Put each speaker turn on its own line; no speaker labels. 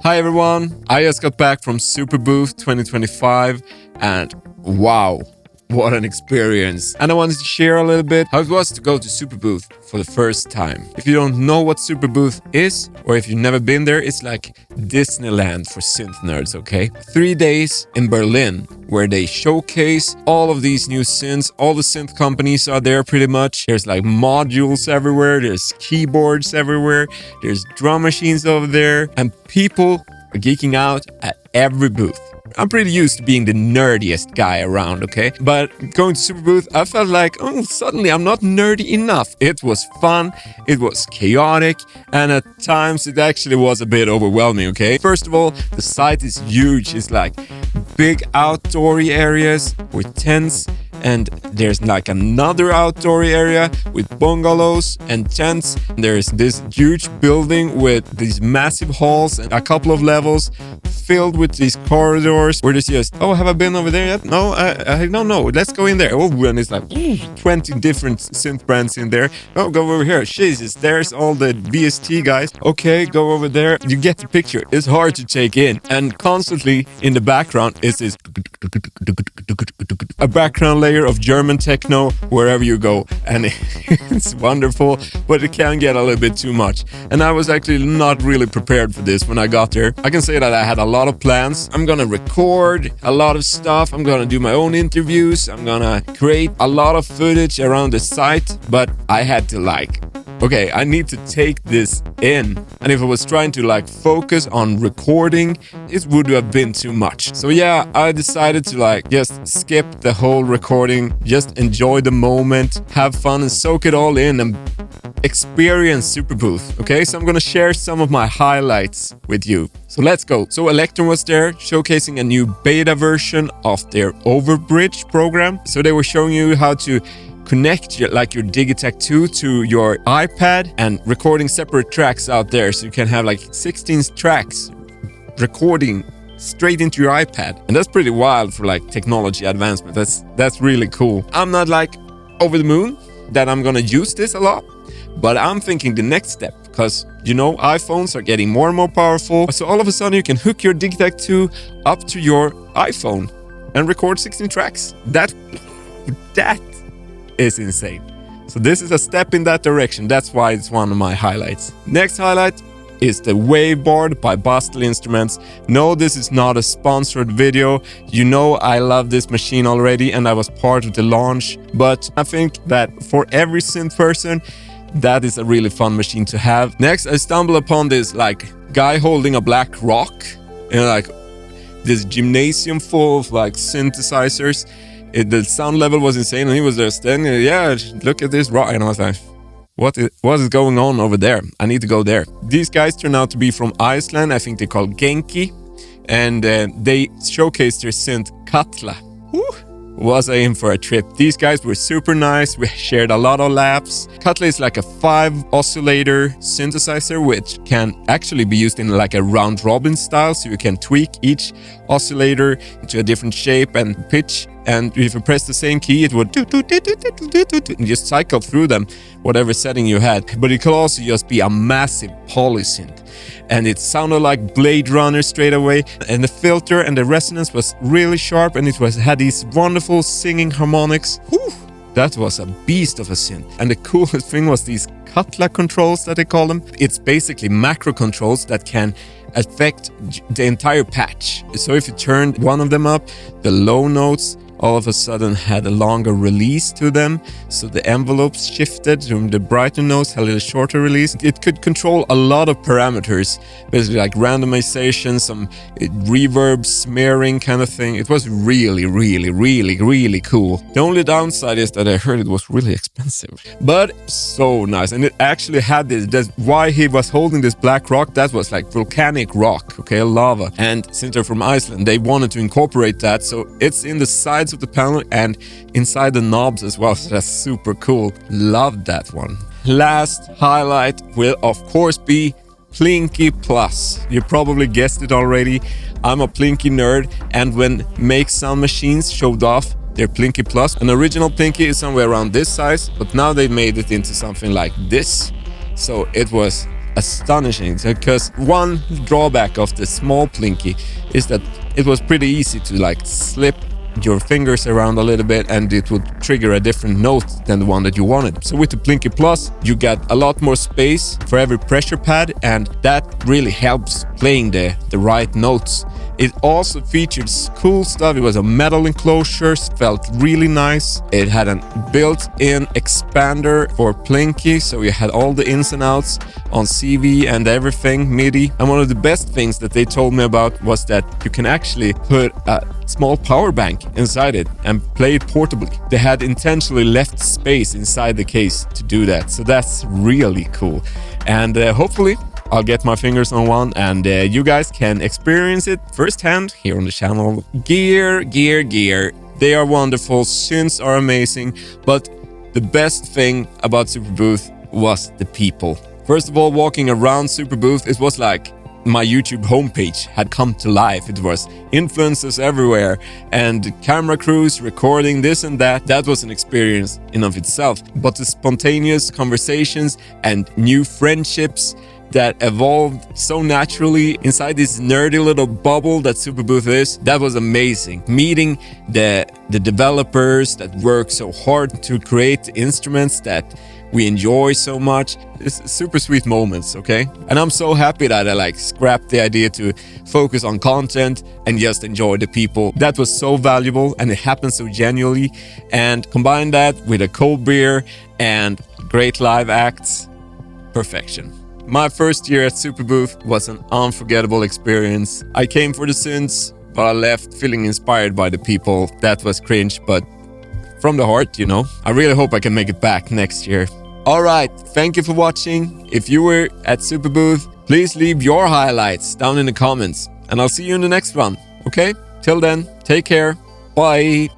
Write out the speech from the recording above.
Hi everyone, I just got back from Superbooth 2025 and wow, what an experience. And I wanted to share a little bit how it was to go to Superbooth for the first time. If you don't know what Superbooth is, or if you've never been there, it's like Disneyland for synth nerds, okay? 3 days in Berlin, where they showcase all of these new synths. All the synth companies are there pretty much. There's like modules everywhere, there's keyboards everywhere, there's drum machines over there, and people are geeking out at every booth. I'm pretty used to being the nerdiest guy around, okay? But going to Superbooth, I felt like, oh, suddenly I'm not nerdy enough. It was fun, it was chaotic, and at times it actually was a bit overwhelming, okay? First of all, the site is huge. It's like big outdoor areas with tents, and there's like another outdoor area with bungalows and tents. There's this huge building with these massive halls and a couple of levels filled with these corridors where there's just, oh, have I been over there yet? No, I don't know. Let's go in there. Oh, and it's like 20 different synth brands in there. Oh, go over here. Jesus, there's all the VST guys. Okay, go over there. You get the picture. It's hard to take in. And constantly in the background is this a background layer of German techno wherever you go, and it's wonderful, but it can get a little bit too much. And I was actually not really prepared for this when I got there. I can say that I had a lot of plans. I'm gonna record a lot of stuff, I'm gonna do my own interviews, I'm gonna create a lot of footage around the site, but I had to okay, I need to take this in. And if I was trying to focus on recording, it would have been too much. So yeah, I decided to just skip the whole recording, just enjoy the moment, have fun and soak it all in and experience Superbooth. Okay, so I'm gonna share some of my highlights with you. So let's go. So Elektron was there showcasing a new beta version of their Overbridge program. So they were showing you how to connect your Digitech 2 to your iPad and recording separate tracks out there, so you can have 16 tracks recording straight into your iPad. And that's pretty wild for technology advancement. That's really cool. I'm not over the moon that I'm gonna use this a lot, but I'm thinking the next step, because iPhones are getting more and more powerful, so all of a sudden you can hook your Digitech 2 up to your iPhone and record 16 tracks. That is insane. So this is a step in that direction. That's why it's one of my highlights. Next highlight is the Waveboard by Bastl Instruments. No, this is not a sponsored video. I love this machine already and I was part of the launch, but I think that for every synth person, that is a really fun machine to have. Next, I stumbled upon this guy holding a black rock in this gymnasium full of synthesizers. The sound level was insane, and he was there standing there, yeah, look at this rock. And I was like, what is going on over there? I need to go there. These guys turned out to be from Iceland. I think they're called Genki. And they showcased their synth KATLA. Was I in for a trip? These guys were super nice. We shared a lot of laps. KATLA is like a 5 oscillator synthesizer, which can actually be used in a round robin style. So you can tweak each oscillator into a different shape and pitch. And if you press the same key, it would and just cycle through them, whatever setting you had. But it could also just be a massive polysynth. And it sounded like Blade Runner straight away. And the filter and the resonance was really sharp, and it had these wonderful singing harmonics. Whew, that was a beast of a synth. And the coolest thing was these KATLA controls that they call them. It's basically macro controls that can affect the entire patch. So if you turned one of them up, the low notes all of a sudden had a longer release to them, so the envelopes shifted from the brighter notes, had a little shorter release. It could control a lot of parameters, basically randomization, some reverb, smearing kind of thing. It was really, really, really, really cool. The only downside is that I heard it was really expensive, but so nice. And it actually had this, that's why he was holding this black rock, that was volcanic rock, okay, lava. And since they're from Iceland, they wanted to incorporate that, so it's in the sides of the panel and inside the knobs as well, so that's super cool. Loved that one. Last highlight will of course be Plinky Plus. You probably guessed it already. I'm a Plinky nerd, and when Make Sound Machines showed off their Plinky Plus, an original Plinky is somewhere around this size, but now they made it into something like this. So it was astonishing, because one drawback of the small Plinky is that it was pretty easy to like slip your fingers around a little bit and it would trigger a different note than the one that you wanted. So with the Plinky Plus, you got a lot more space for every pressure pad, and that really helps playing the right notes. It also features cool stuff. It was a metal enclosure, felt really nice. It had a built-in expander for Plinky, so you had all the ins and outs on CV and everything, MIDI. And one of the best things that they told me about was that you can actually put a small power bank inside it and play it portably. They had intentionally left space inside the case to do that, so that's really cool. And hopefully I'll get my fingers on one and you guys can experience it firsthand here on the channel. Gear. They are wonderful, synths are amazing, but the best thing about Superbooth was the people. First of all, walking around Superbooth, it was like my YouTube homepage had come to life. It was influencers everywhere and camera crews recording this and that. That was an experience in of itself. But the spontaneous conversations and new friendships that evolved so naturally inside this nerdy little bubble that Superbooth is, that was amazing. Meeting the developers that work so hard to create instruments that we enjoy so much. It's super sweet moments, okay? And I'm so happy that I like scrapped the idea to focus on content and just enjoy the people. That was so valuable and it happened so genuinely. And combine that with a cold beer and great live acts, perfection. My first year at Superbooth was an unforgettable experience. I came for the synths, but I left feeling inspired by the people. That was cringe, but from the heart, you know. I really hope I can make it back next year. Alright, thank you for watching. If you were at Superbooth, please leave your highlights down in the comments. And I'll see you in the next one, okay? Till then, take care. Bye.